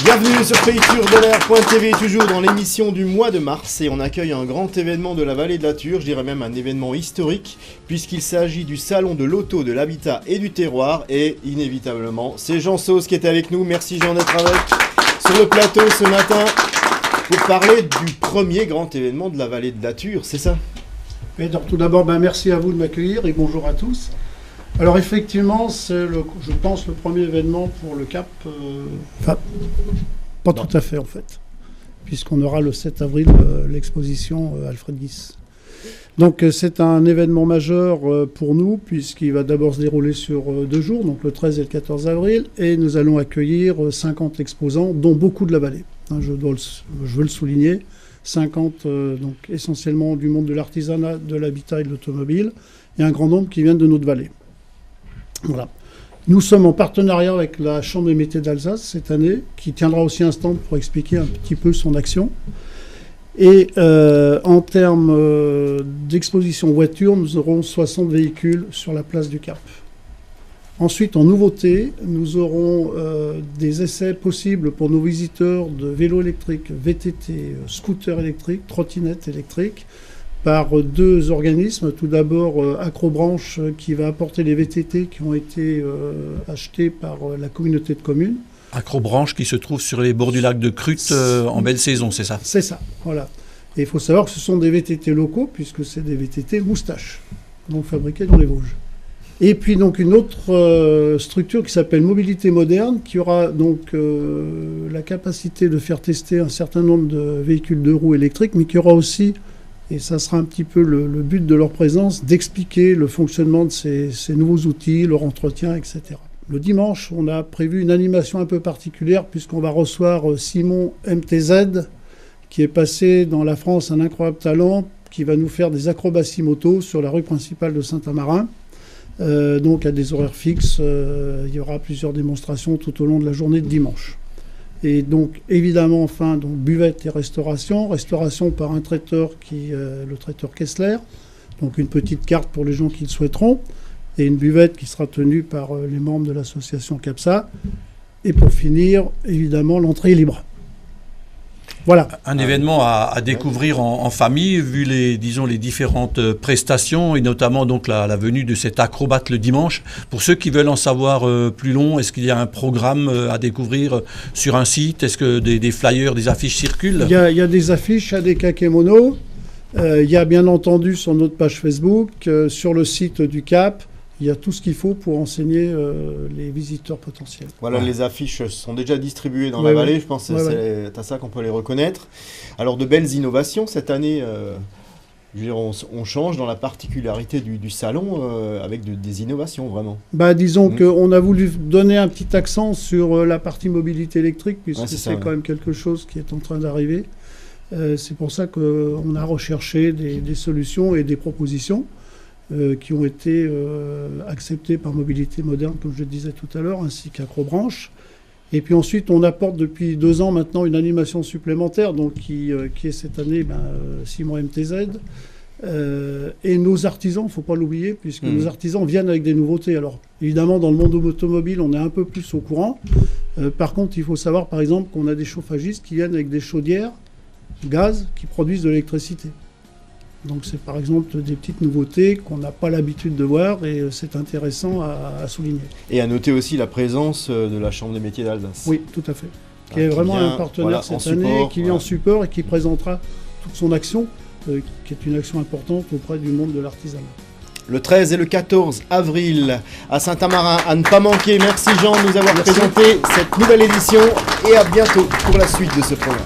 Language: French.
Bienvenue sur PayTurDelair.tv, toujours dans l'émission du mois de mars, et on accueille un grand événement de la vallée de la Thur, je dirais même un événement historique, puisqu'il s'agit du salon de l'auto, de l'habitat et du terroir, et inévitablement, c'est Jean Sauce qui est avec nous. Merci Jean d'être avec sur le plateau ce matin pour parler du premier grand événement de la vallée de la Thur, c'est ça? Et donc, tout d'abord, merci à vous de m'accueillir et bonjour à tous. Alors effectivement, c'est, je pense, le premier événement pour le Cap. Enfin, pas non. Tout à fait en fait, puisqu'on aura le 7 avril l'exposition Alfred Guis. Donc c'est un événement majeur pour nous, puisqu'il va d'abord se dérouler sur 2 jours, donc le 13 et le 14 avril, et nous allons accueillir 50 exposants, dont beaucoup de la vallée. Je veux le souligner, 50 donc essentiellement du monde de l'artisanat, de l'habitat et de l'automobile, et un grand nombre qui viennent de notre vallée. Voilà. Nous sommes en partenariat avec la Chambre des métiers d'Alsace cette année, qui tiendra aussi un stand pour expliquer un petit peu son action. Et en termes d'exposition voiture, nous aurons 60 véhicules sur la place du Cap. Ensuite, en nouveauté, nous aurons des essais possibles pour nos visiteurs de vélos électriques, VTT, scooters électriques, trottinettes électriques, par 2 organismes. Tout d'abord, Acrobranche, qui va apporter les VTT qui ont été achetés par la communauté de communes. Acrobranche qui se trouve sur les bords du lac de Crute en belle saison, c'est ça? C'est ça, voilà. Et il faut savoir que ce sont des VTT locaux, puisque c'est des VTT moustaches, donc fabriqués dans les Vosges. Et puis donc une autre structure qui s'appelle Mobilité Moderne, qui aura donc la capacité de faire tester un certain nombre de véhicules 2 roues électriques, mais qui aura aussi, et ça sera un petit peu le but de leur présence, d'expliquer le fonctionnement de ces nouveaux outils, leur entretien, etc. Le dimanche, on a prévu une animation un peu particulière, puisqu'on va recevoir Simon MTZ, qui est passé dans la France un incroyable talent, qui va nous faire des acrobaties moto sur la rue principale de Saint-Amarin. Donc à des horaires fixes, il y aura plusieurs démonstrations tout au long de la journée de dimanche. Et donc évidemment enfin donc buvette et restauration par un traiteur le traiteur Kessler, donc une petite carte pour les gens qui le souhaiteront, et une buvette qui sera tenue par les membres de l'association CAPSA. Et pour finir, évidemment, l'entrée est libre. Voilà. Un événement à découvrir en famille, vu les différentes prestations, et notamment donc la venue de cet acrobate le dimanche. Pour ceux qui veulent en savoir plus long, est-ce qu'il y a un programme à découvrir sur un site? Est-ce que des flyers, des affiches circulent? Il y a des affiches, il y a des kakémonos. Il y a bien entendu sur notre page Facebook, sur le site du Cap. Il y a tout ce qu'il faut pour enseigner les visiteurs potentiels. Voilà, les affiches sont déjà distribuées dans la vallée, je pense que c'est à ça qu'on peut les reconnaître. Alors, de belles innovations cette année, on change dans la particularité du salon avec des innovations vraiment. Disons qu'on a voulu donner un petit accent sur la partie mobilité électrique, puisque c'est quand même quelque chose qui est en train d'arriver. C'est pour ça qu'on a recherché des solutions et des propositions qui ont été acceptés par Mobilité Moderne, comme je le disais tout à l'heure, ainsi qu'Acrobranche. Et puis ensuite, on apporte depuis 2 ans maintenant une animation supplémentaire, donc qui est cette année Simon MTZ. Et nos artisans, il ne faut pas l'oublier, puisque nos artisans viennent avec des nouveautés. Alors, évidemment, dans le monde automobile, on est un peu plus au courant. Par contre, il faut savoir, par exemple, qu'on a des chauffagistes qui viennent avec des chaudières gaz qui produisent de l'électricité. Donc c'est par exemple des petites nouveautés qu'on n'a pas l'habitude de voir, et c'est intéressant à souligner. Et à noter aussi la présence de la Chambre des métiers d'Alsace. Oui, tout à fait. Qui est vraiment un partenaire cette année, qui vient en support et qui présentera toute son action, qui est une action importante auprès du monde de l'artisanat. Le 13 et le 14 avril à Saint-Amarin, à ne pas manquer. Merci Jean de nous avoir présenté cette nouvelle édition, et à bientôt pour la suite de ce programme.